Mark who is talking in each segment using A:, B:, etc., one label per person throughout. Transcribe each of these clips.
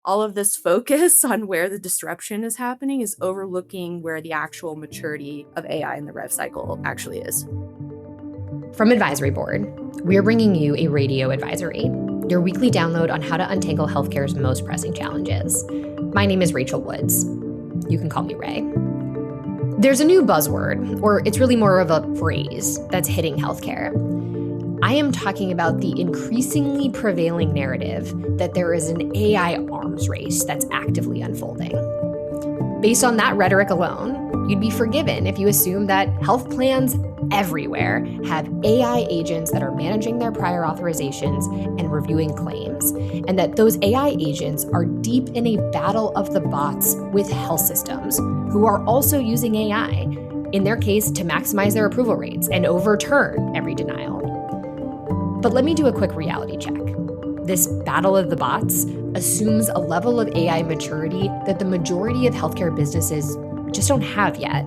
A: all of this focus on where the disruption is happening is overlooking where the actual maturity of AI in the rev cycle actually is.
B: From Advisory Board, we're bringing you a radio advisory, your weekly download on how to untangle healthcare's most pressing challenges. My name is Rae Woods. You can call me Rae. There's a new buzzword, or it's really more of a phrase, that's hitting healthcare. I am talking about the increasingly prevailing narrative that there is an AI arms race that's actively unfolding. Based on that rhetoric alone, you'd be forgiven if you assume that health plans everywhere have AI agents that are managing their prior authorizations and reviewing claims, and that those AI agents are deep in a battle of the bots with health systems who are also using AI, in their case, to maximize their approval rates and overturn every denial. But let me do a quick reality check. This battle of the bots assumes a level of AI maturity that the majority of healthcare businesses just don't have yet.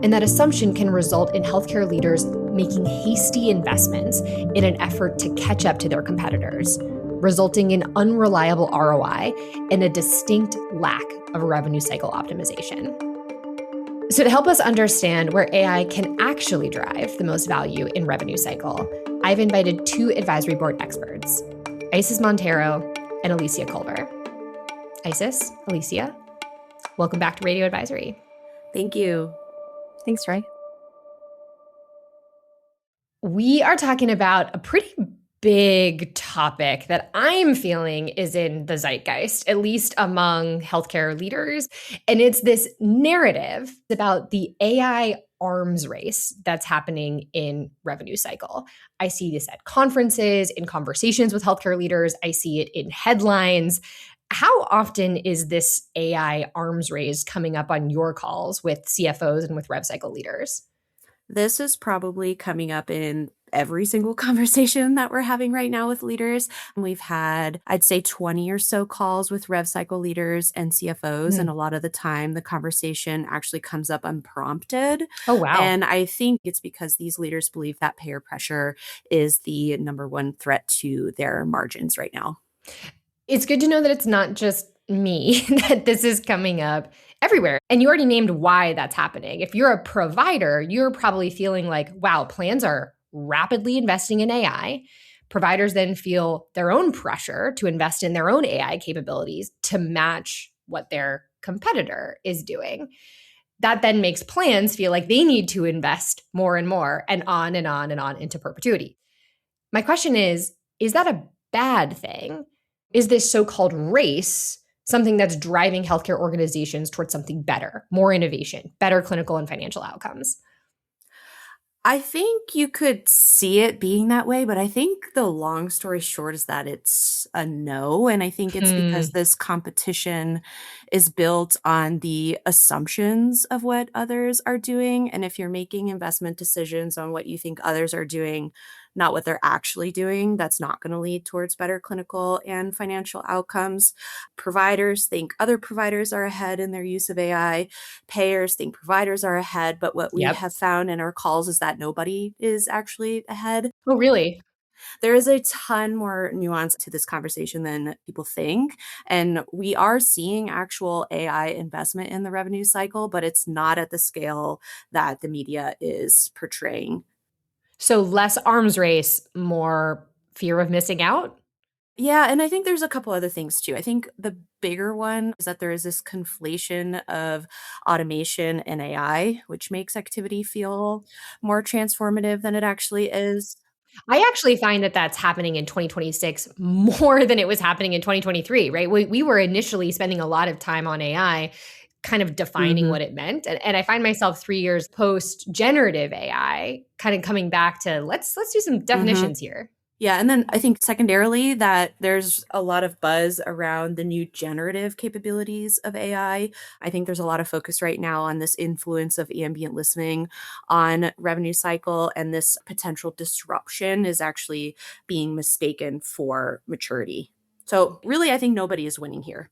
B: And that assumption can result in healthcare leaders making hasty investments in an effort to catch up to their competitors, resulting in unreliable ROI and a distinct lack of revenue cycle optimization. So to help us understand where AI can actually drive the most value in revenue cycle, I've invited two advisory board experts, Isis Monteiro and Elysia Culver. Isis, Elysia, welcome back to Radio Advisory.
A: Thank you.
C: Thanks, Rae.
B: We are talking about a pretty big topic that I'm feeling is in the zeitgeist, at least among healthcare leaders. And it's this narrative about the AI arms race that's happening in revenue cycle. I see this at conferences, in conversations with healthcare leaders. I see it in headlines. How often is this AI arms race coming up on your calls with CFOs and with rev cycle leaders?
A: This is probably coming up in every single conversation that we're having right now with leaders. We've had, I'd say, 20 or so calls with rev cycle leaders and CFOs. And a lot of the time, the conversation actually comes up unprompted.
B: Oh, wow.
A: And I think it's because these leaders believe that payer pressure is the number one threat to their margins right now.
B: It's good to know that it's not just me, that this is coming up everywhere. And you already named why that's happening. If you're a provider, you're probably feeling like, wow, plans are rapidly investing in AI. Providers then feel their own pressure to invest in their own AI capabilities to match what their competitor is doing. That then makes plans feel like they need to invest more and more and on and on and on into perpetuity. My question is that a bad thing? Is this so-called race something that's driving healthcare organizations towards something better, more innovation, better clinical and financial outcomes?
A: I think you could see it being that way, but I think the long story short is that it's a no. And I think it's because this competition is built on the assumptions of what others are doing. And if you're making investment decisions on what you think others are doing, not what they're actually doing, that's not going to lead towards better clinical and financial outcomes. Providers think other providers are ahead in their use of AI. Payers think providers are ahead. But what we have found in our calls is that nobody is actually ahead.
B: Oh, really?
A: There is a ton more nuance to this conversation than people think. And we are seeing actual AI investment in the revenue cycle, but it's not at the scale that the media is portraying.
B: So less arms race, more fear of missing out?
A: Yeah, and I think there's a couple other things too. I think the bigger one is that there is this conflation of automation and AI, which makes activity feel more transformative than it actually is.
B: I actually find that that's happening in 2026 more than it was happening in 2023, right? We were initially spending a lot of time on AI kind of defining what it meant. And I find myself 3 years post generative AI kind of coming back to let's do some definitions here.
A: Yeah, and then I think secondarily that there's a lot of buzz around the new generative capabilities of AI. I think there's a lot of focus right now on this influence of ambient listening on revenue cycle, and this potential disruption is actually being mistaken for maturity. So really, I think nobody is winning here.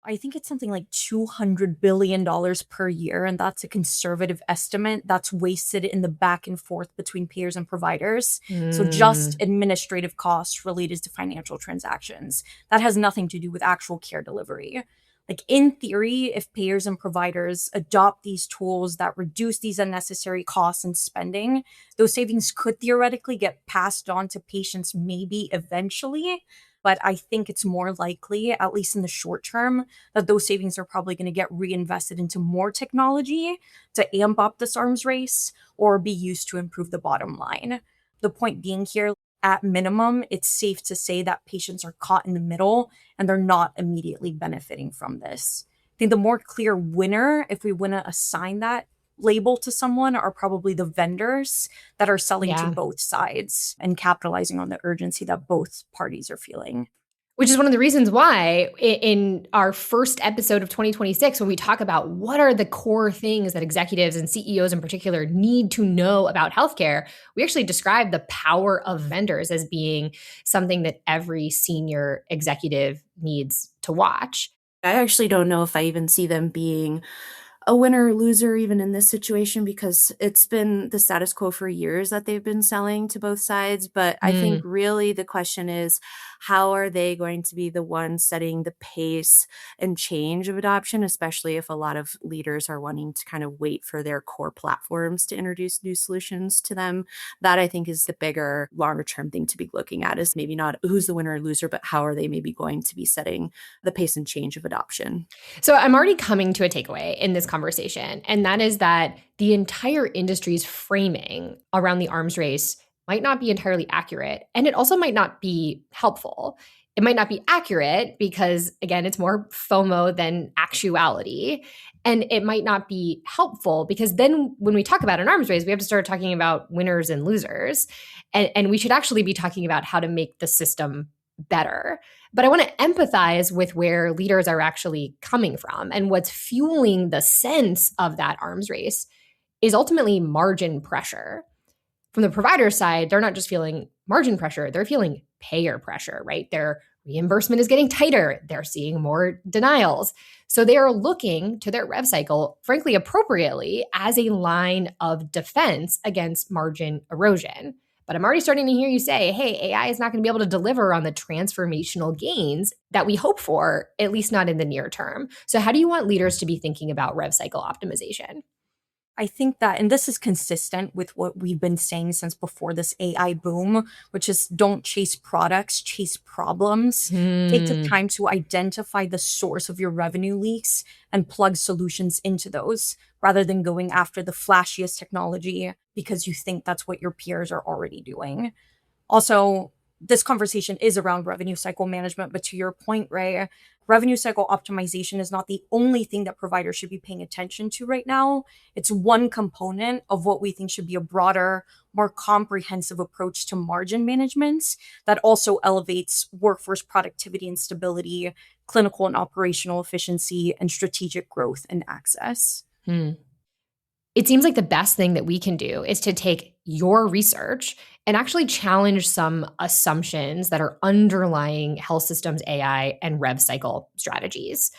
C: I think it's something like $200 billion per year, and that's a conservative estimate that's wasted in the back and forth between payers and providers. So just
B: Mm,
C: administrative costs related to financial transactions. That has nothing to do with actual care delivery. Like in theory, if payers and providers adopt these tools that reduce these unnecessary costs and spending, those savings could theoretically get passed on to patients maybe eventually. But I think it's more likely, at least in the short term, that those savings are probably going to get reinvested into more technology to amp up this arms race or be used to improve the bottom line. The point being here, at minimum, it's safe to say that patients are caught in the middle and they're not immediately benefiting from this. I think the more clear winner, if we want to assign that label to someone, are probably the vendors that are selling to
B: yeah.
C: both sides and capitalizing on the urgency that both parties are feeling.
B: Which is one of the reasons why in our first episode of 2026, when we talk about what are the core things that executives and CEOs in particular need to know about healthcare, we actually describe the power of vendors as being something that every senior executive needs to watch.
A: I actually don't know if I even see them being a winner or loser even in this situation because it's been the status quo for years that they've been selling to both sides. But I think
B: Mm,
A: really the question is how are they going to be the ones setting the pace and change of adoption, especially if a lot of leaders are wanting to kind of wait for their core platforms to introduce new solutions to them. That I think is the bigger, longer term thing to be looking at is maybe not who's the winner or loser, but how are they maybe going to be setting the pace and change of adoption.
B: So I'm already coming to a takeaway in this conversation, and that is that the entire industry's framing around the arms race might not be entirely accurate, and it also might not be helpful. It might not be accurate because, again, it's more FOMO than actuality. And it might not be helpful because then when we talk about an arms race, we have to start talking about winners and losers. And we should actually be talking about how to make the system better. But I want to empathize with where leaders are actually coming from. And what's fueling the sense of that arms race is ultimately margin pressure. From the provider side, they're not just feeling margin pressure, they're feeling payer pressure, right? Their reimbursement is getting tighter. They're seeing more denials. So they are looking to their rev cycle, frankly, appropriately, as a line of defense against margin erosion. But I'm already starting to hear you say, hey, AI is not going to be able to deliver on the transformational gains that we hope for, at least not in the near term. So, how do you want leaders to be thinking about rev cycle optimization?
C: I think that, and this is consistent with what we've been saying since before this AI boom, which is don't chase products, chase problems. Take the
B: Hmm.
C: time to identify the source of your revenue leaks and plug solutions into those rather than going after the flashiest technology because you think that's what your peers are already doing. Also, this conversation is around revenue cycle management, but to your point, Ray, revenue cycle optimization is not the only thing that providers should be paying attention to right now. It's one component of what we think should be a broader, more comprehensive approach to margin management that also elevates workforce productivity and stability, clinical and operational efficiency, and strategic growth and access.
B: Hmm. It seems like the best thing that we can do is to take your research and actually challenge some assumptions that are underlying health systems AI and rev cycle strategies.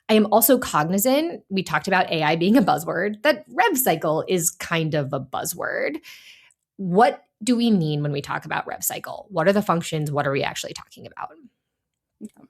B: I am also cognizant, we talked about AI being a buzzword, that rev cycle is kind of a buzzword. What do we mean when we talk about rev cycle? What are the functions? What are we actually talking about?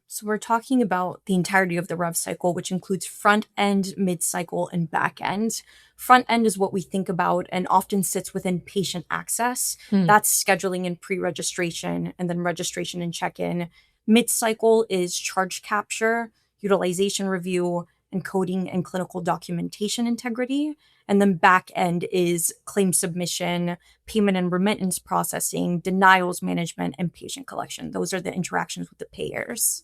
C: So we're talking about the entirety of the rev cycle, which includes front end, mid cycle, and back end. Front end is what we think about and often sits within patient access.
B: Hmm.
C: That's scheduling and pre registration, and then registration and check in. Mid cycle is charge capture, utilization review, and coding and clinical documentation integrity. And then back end is claim submission, payment and remittance processing, denials management, and patient collection. Those are the interactions with the payers.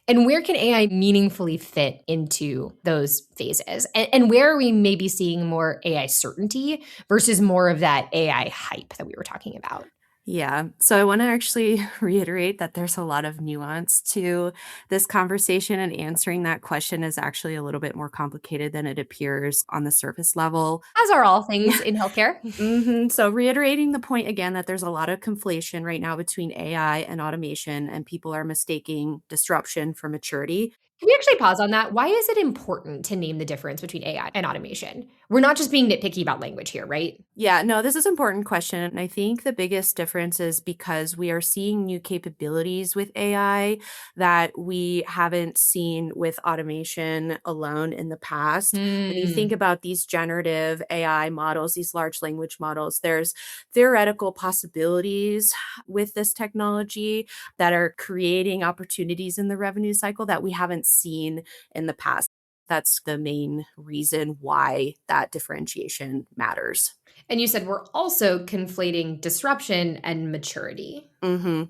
B: And where can AI meaningfully fit into those phases? And where are we maybe seeing more AI certainty versus more of that AI hype that we were talking about?
A: Yeah. So I want to actually reiterate that there's a lot of nuance to this conversation, and answering that question is actually a little bit more complicated than it appears on the surface level.
B: As are all things
A: Yeah.
B: in healthcare.
A: So reiterating the point again that there's a lot of conflation right now between AI and automation, and people are mistaking disruption for maturity.
B: Can we actually pause on that? Why is it important to name the difference between AI and automation? We're not just being nitpicky about language here, right?
A: Yeah, no, this is an important question. And I think the biggest difference is because we are seeing new capabilities with AI that we haven't seen with automation alone in the past. When you think
B: Hmm.
A: about these generative AI models, these large language models, there's theoretical possibilities with this technology that are creating opportunities in the revenue cycle that we haven't seen in the past. That's the main reason why that differentiation matters.
B: And you said we're also conflating disruption and maturity.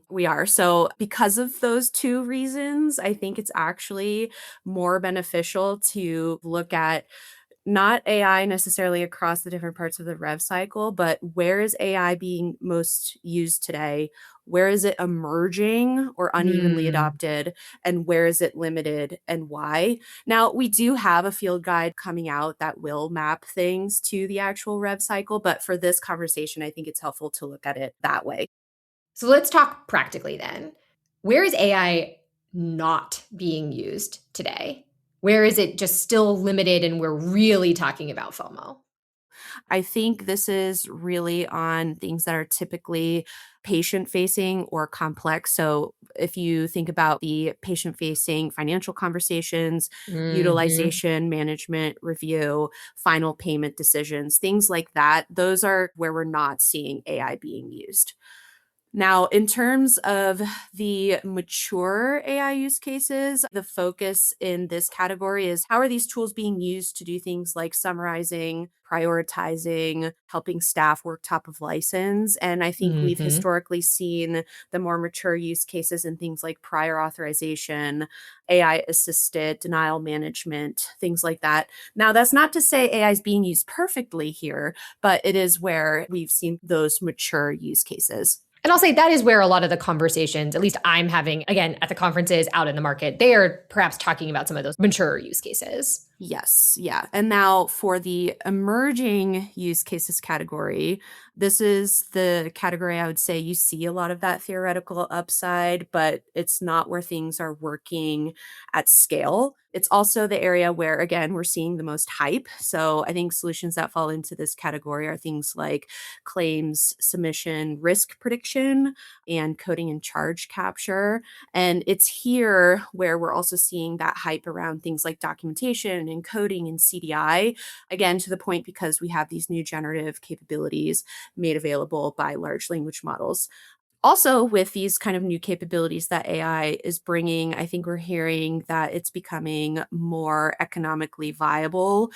A: We are. So, because of those two reasons, I think it's actually more beneficial to look at not AI necessarily across the different parts of the rev cycle, but where is AI being most used today? Where is it emerging or unevenly
B: Hmm.
A: adopted? And where is it limited and why? Now, we do have a field guide coming out that will map things to the actual rev cycle, but for this conversation, I think it's helpful to look at it that way.
B: So let's talk practically then. Where is AI not being used today? Where is it just still limited and we're really talking about FOMO?
A: I think this is really on things that are typically patient facing or complex. So, if you think about the patient facing financial conversations,
B: Hmm.
A: utilization, management, review, final payment decisions, things like that, those are where we're not seeing AI being used. Now, in terms of the mature AI use cases, the focus in this category is how are these tools being used to do things like summarizing, prioritizing, helping staff work top of license. And I think we've
B: Hmm.
A: historically seen the more mature use cases in things like prior authorization, AI assisted denial management, things like that. Now, that's not to say AI is being used perfectly here, but it is where we've seen those mature use cases.
B: And I'll say that is where a lot of the conversations, at least I'm having, again, at the conferences, out in the market, they are perhaps talking about some of those mature use cases.
A: Yes, yeah. And now for the emerging use cases category, this is the category I would say you see a lot of that theoretical upside, but it's not where things are working at scale. It's also the area where, again, we're seeing the most hype. So I think solutions that fall into this category are things like claims submission, risk prediction, and coding and charge capture. And it's here where we're also seeing that hype around things like documentation and coding and CDI. Again, to the point because we have these new generative capabilities made available by large language models. Also, with these kind of new capabilities that AI is bringing, I think we're hearing that it's becoming more economically viable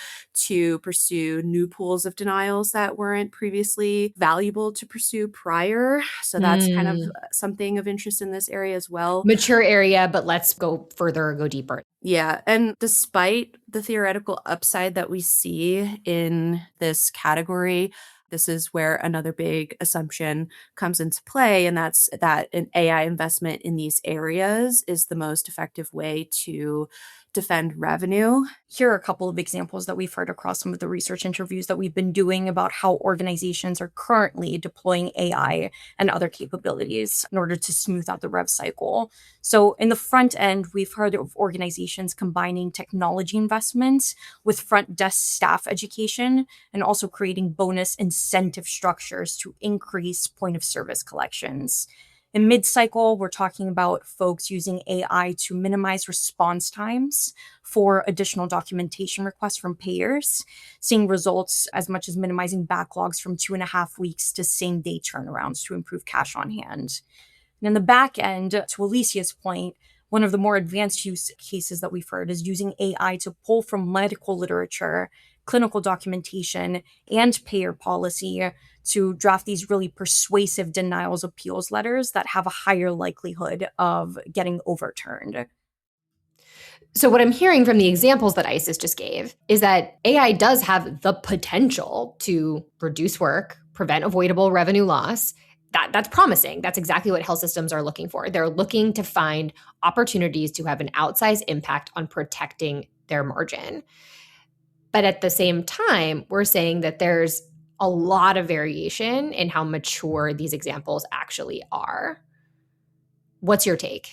A: to pursue new pools of denials that weren't previously valuable to pursue prior. So that's kind of
B: Hmm.
A: something of interest in this area as well.
B: Mature area, but let's go further, go deeper.
A: Yeah, and despite the theoretical upside that we see in this category, this is where another big assumption comes into play, and that's that an AI investment in these areas is the most effective way to defend revenue.
C: Here are a couple of examples that we've heard across some of the research interviews that we've been doing about how organizations are currently deploying AI and other capabilities in order to smooth out the rev cycle. So, in the front end, we've heard of organizations combining technology investments with front desk staff education and also creating bonus incentive structures to increase point of service collections. In mid cycle, we're talking about folks using AI to minimize response times for additional documentation requests from payers, seeing results as much as minimizing backlogs from 2.5 weeks to same day turnarounds to improve cash on hand. And in the back end, to Elysia's point, one of the more advanced use cases that we've heard is using AI to pull from medical literature, clinical documentation, and payer policy to draft these really persuasive denials appeals letters that have a higher likelihood of getting overturned.
B: So, what I'm hearing from the examples that ISIS just gave is that AI does have the potential to reduce work, prevent avoidable revenue loss. That's promising. That's exactly what health systems are looking for. They're looking to find opportunities to have an outsized impact on protecting their margin. But at the same time, we're saying that there's a lot of variation in how mature these examples actually are. What's your take?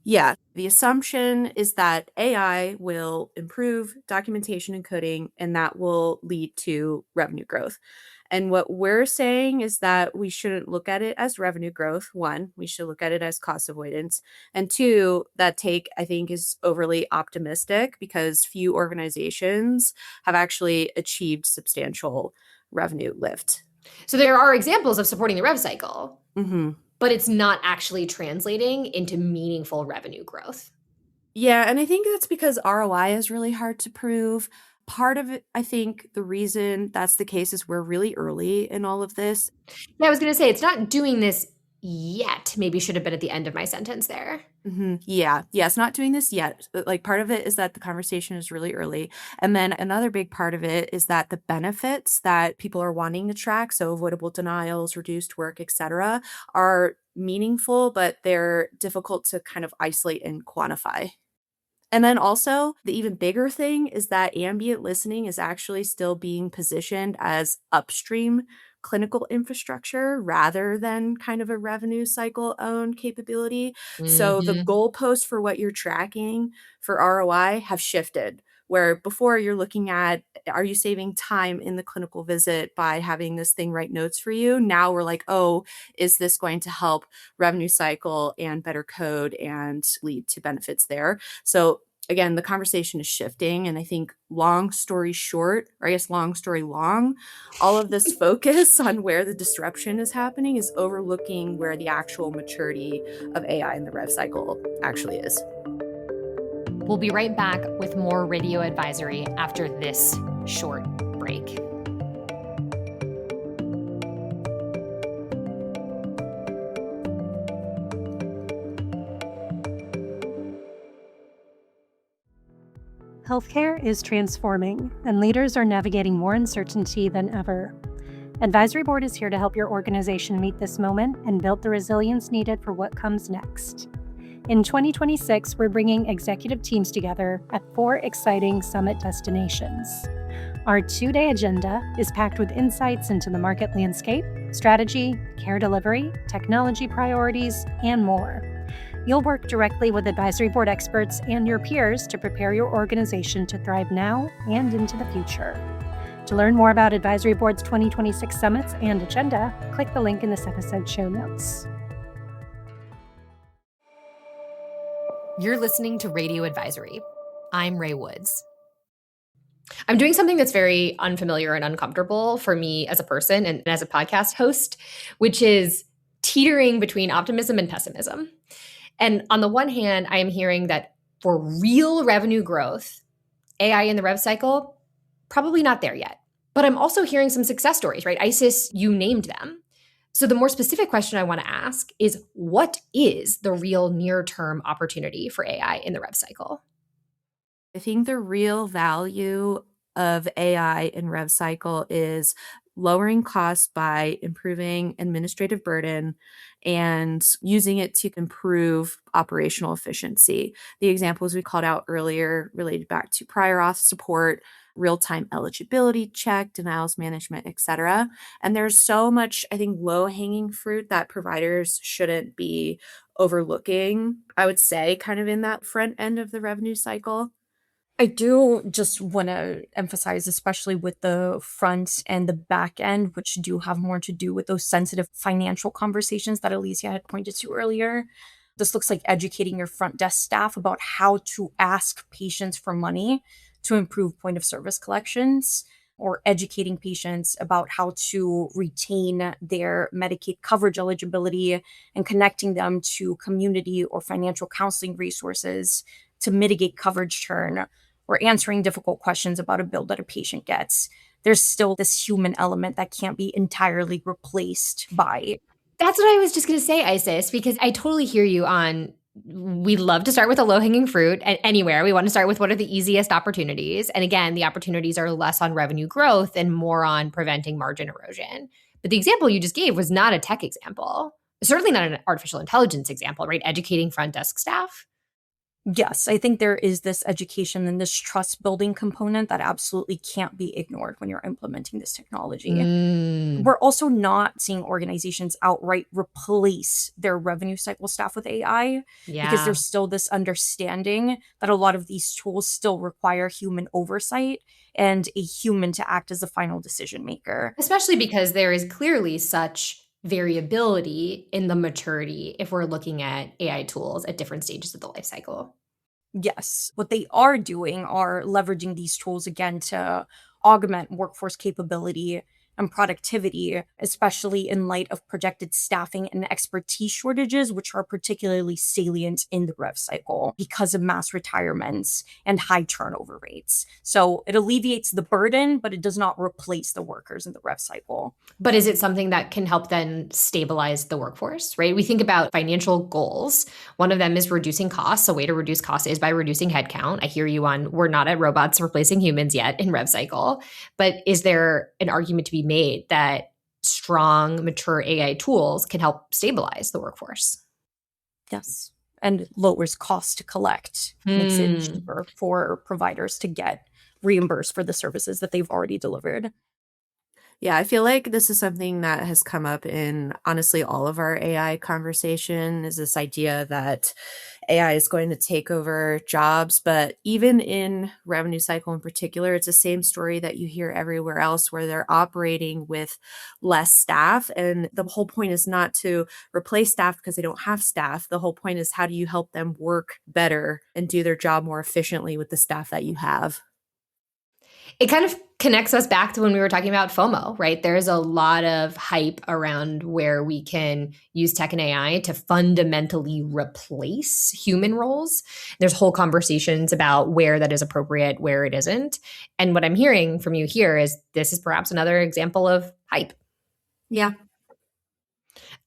A: Yeah, the assumption is that AI will improve documentation and coding, and that will lead to revenue growth. And what we're saying is that we shouldn't look at it as revenue growth. One, we should look at it as cost avoidance. And two, that take, I think, is overly optimistic because few organizations have actually achieved substantial revenue lift.
B: So there are examples of supporting the rev cycle,
A: Mm-hmm.
B: but it's not actually translating into meaningful revenue growth.
A: Yeah, and I think that's because ROI is really hard to prove. Part of it, I think the reason that's the case is we're really early in all of this.
B: Yeah, I was going to say it's not doing this yet. Maybe should have been at the end of my sentence there.
A: Yeah, it's not doing this yet. But, like, part of it is that the conversation is really early. And then another big part of it is that the benefits that people are wanting to track, so avoidable denials, reduced work, etc., are meaningful, but they're difficult to kind of isolate and quantify. And then also, the even bigger thing is that ambient listening is actually still being positioned as upstream clinical infrastructure rather than kind of a revenue cycle owned capability. So the
B: Mm-hmm.
A: goalposts for what you're tracking for ROI have shifted. Where before you're looking at, are you saving time in the clinical visit by having this thing write notes for you? Now we're like, oh, is this going to help revenue cycle and better code and lead to benefits there? So again, the conversation is shifting. And I think long story short, or I guess long story long, all of this focus on where the disruption is happening is overlooking where the actual maturity of AI in the rev cycle actually is.
B: We'll be right back with more radio advisory after this short break.
D: Healthcare is transforming, and leaders are navigating more uncertainty than ever. Advisory Board is here to help your organization meet this moment and build the resilience needed for what comes next. In 2026, we're bringing executive teams together at 4 exciting summit destinations. Our 2-day agenda is packed with insights into the market landscape, strategy, care delivery, technology priorities, and more. You'll work directly with Advisory Board experts and your peers to prepare your organization to thrive now and into the future. To learn more about Advisory Board's 2026 summits and agenda, click the link in this episode's show notes.
B: You're listening to Radio Advisory. I'm Rae Woods. I'm doing something that's very unfamiliar and uncomfortable for me as a person and as a podcast host, which is teetering between optimism and pessimism. And on the one hand, I am hearing that for real revenue growth, AI in the rev cycle, probably not there yet. But I'm also hearing some success stories, right? ISIS, you named them. So the more specific question I want to ask is, what is the real near-term opportunity for AI in the rev cycle?
A: I think the real value of AI in rev cycle is lowering costs by improving administrative burden and using it to improve operational efficiency. The examples we called out earlier related back to prior auth support, real-time eligibility check, denials management, etc. And there's so much, I think, low-hanging fruit that providers shouldn't be overlooking, I would say, kind of in that front end of the revenue cycle.
C: I do just want to emphasize, especially with the front and the back end, which do have more to do with those sensitive financial conversations that Elysia had pointed to earlier. This looks like educating your front desk staff about how to ask patients for money to improve point of service collections, or educating patients about how to retain their Medicaid coverage eligibility and connecting them to community or financial counseling resources to mitigate coverage churn, or answering difficult questions about a bill that a patient gets. There's still this human element that can't be entirely replaced by.
B: That's what I was just going to say, Isis, because I totally hear you on, we love to start with a low-hanging fruit anywhere. We want to start with what are the easiest opportunities. And again, the opportunities are less on revenue growth and more on preventing margin erosion. But the example you just gave was not a tech example. Certainly not an artificial intelligence example, right? Educating front desk staff.
C: Yes, I think there is this education and this trust building component that absolutely can't be ignored when you're implementing this technology. We're also not seeing organizations outright replace their revenue cycle staff with AI because
B: Yeah.
C: there's still this understanding that a lot of these tools still require human oversight and a human to act as the final decision maker.
B: Especially because there is clearly such variability in the maturity if we're looking at AI tools at different stages of the life cycle.
C: Yes, what they are doing are leveraging these tools again to augment workforce capability and productivity, especially in light of projected staffing and expertise shortages, which are particularly salient in the rev cycle because of mass retirements and high turnover rates. So it alleviates the burden, but it does not replace the workers in the rev cycle.
B: But is it something that can help then stabilize the workforce, right? We think about financial goals. One of them is reducing costs. A way to reduce costs is by reducing headcount. I hear you on, we're not at robots replacing humans yet in rev cycle, but is there an argument to be made that strong, mature AI tools can help stabilize the workforce?
C: Yes. And lowers cost to collect, makes it cheaper for providers to get reimbursed for the services that they've already delivered.
A: Yeah, I feel like this is something that has come up in honestly all of our AI conversation is this idea that AI is going to take over jobs. But even in revenue cycle in particular, it's the same story that you hear everywhere else where they're operating with less staff. And the whole point is not to replace staff because they don't have staff. The whole point is how do you help them work better and do their job more efficiently with the staff that you have?
B: It kind of connects us back to when we were talking about FOMO, right? There's a lot of hype around where we can use tech and AI to fundamentally replace human roles. There's whole conversations about where that is appropriate, where it isn't. And what I'm hearing from you here is this is perhaps another example of hype.
A: Yeah.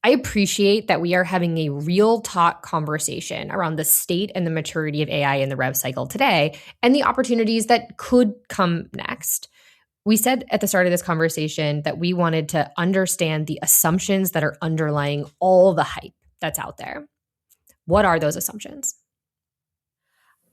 B: I appreciate that we are having a real talk conversation around the state and the maturity of AI in the rev cycle today and the opportunities that could come next. We said at the start of this conversation that we wanted to understand the assumptions that are underlying all the hype that's out there. What are those assumptions?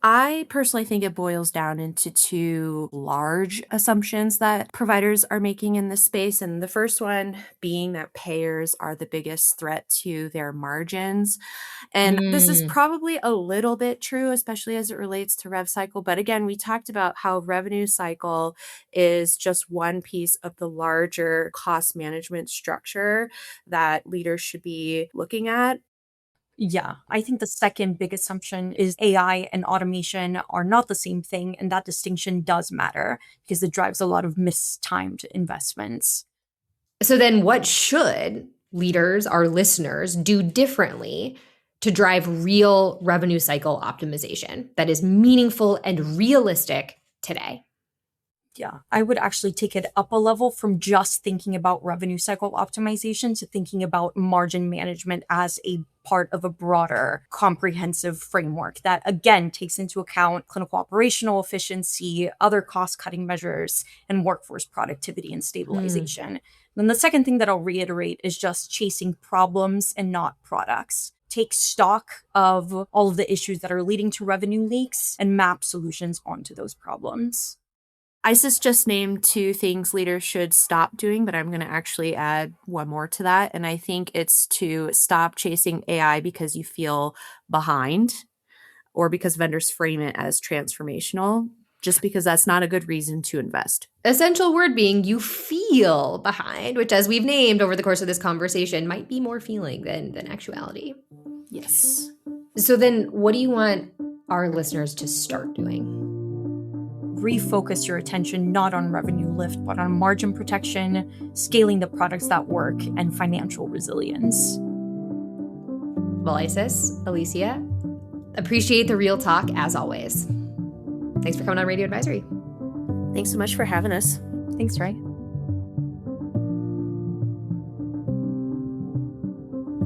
A: I personally think it boils down into two large assumptions that providers are making in this space. And the first one being that payers are the biggest threat to their margins. And this is probably a little bit true, especially as it relates to rev cycle. But again, we talked about how revenue cycle is just one piece of the larger cost management structure that leaders should be looking at.
C: Yeah, I think the second big assumption is AI and automation are not the same thing, and that distinction does matter because it drives a lot of mistimed investments.
B: So then what should leaders, our listeners, do differently to drive real revenue cycle optimization that is meaningful and realistic today?
C: Yeah, I would actually take it up a level from just thinking about revenue cycle optimization to thinking about margin management as a part of a broader comprehensive framework that, again, takes into account clinical operational efficiency, other cost-cutting measures, and workforce productivity and stabilization. Then the second thing that I'll reiterate is just chasing problems and not products. Take stock of all of the issues that are leading to revenue leaks and map solutions onto those problems.
A: ISIS just named two things leaders should stop doing, but I'm going to actually add one more to that. And I think it's to stop chasing AI because you feel behind or because vendors frame it as transformational, just because that's not a good reason to invest.
B: Essential word being you feel behind, which as we've named over the course of this conversation might be more feeling than actuality.
A: Yes.
B: So then what do you want our listeners to start doing?
C: Refocus your attention not on revenue lift, but on margin protection, scaling the products that work, and financial resilience.
B: Well, Isis, Elysia, appreciate the real talk as always. Thanks for coming on Radio Advisory.
A: Thanks so much for having us.
C: Thanks, Rae.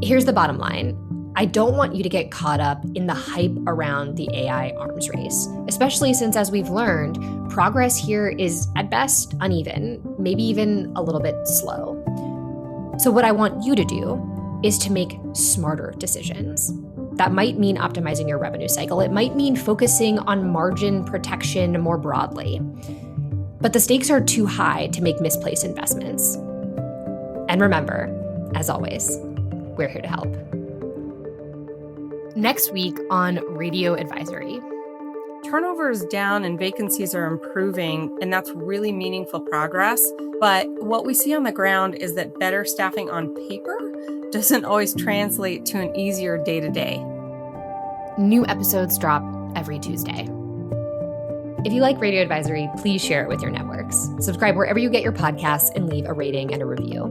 B: Here's the bottom line. I don't want you to get caught up in the hype around the AI arms race, especially since, as we've learned, progress here is at best uneven, maybe even a little bit slow. So what I want you to do is to make smarter decisions. That might mean optimizing your revenue cycle. It might mean focusing on margin protection more broadly. But the stakes are too high to make misplaced investments. And remember, as always, we're here to help. Next week on Radio Advisory.
E: Turnover is down and vacancies are improving, and that's really meaningful progress. But what we see on the ground is that better staffing on paper doesn't always translate to an easier day-to-day.
B: New episodes drop every Tuesday. If you like Radio Advisory, please share it with your networks. Subscribe wherever you get your podcasts and leave a rating and a review.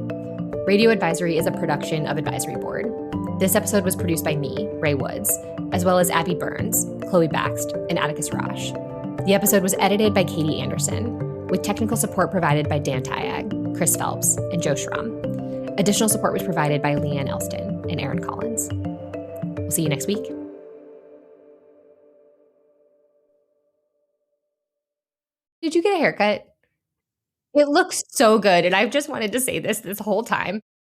B: Radio Advisory is a production of Advisory Board. This episode was produced by me, Rae Woods, as well as Abby Burns, Chloe Baxt, and Atticus Rosh. The episode was edited by Katie Anderson, with technical support provided by Dan Tyag, Chris Phelps, and Joe Schrum. Additional support was provided by Leanne Elston and Aaron Collins. We'll see you next week. Did you get a haircut? It looks so good, and I've just wanted to say this whole time.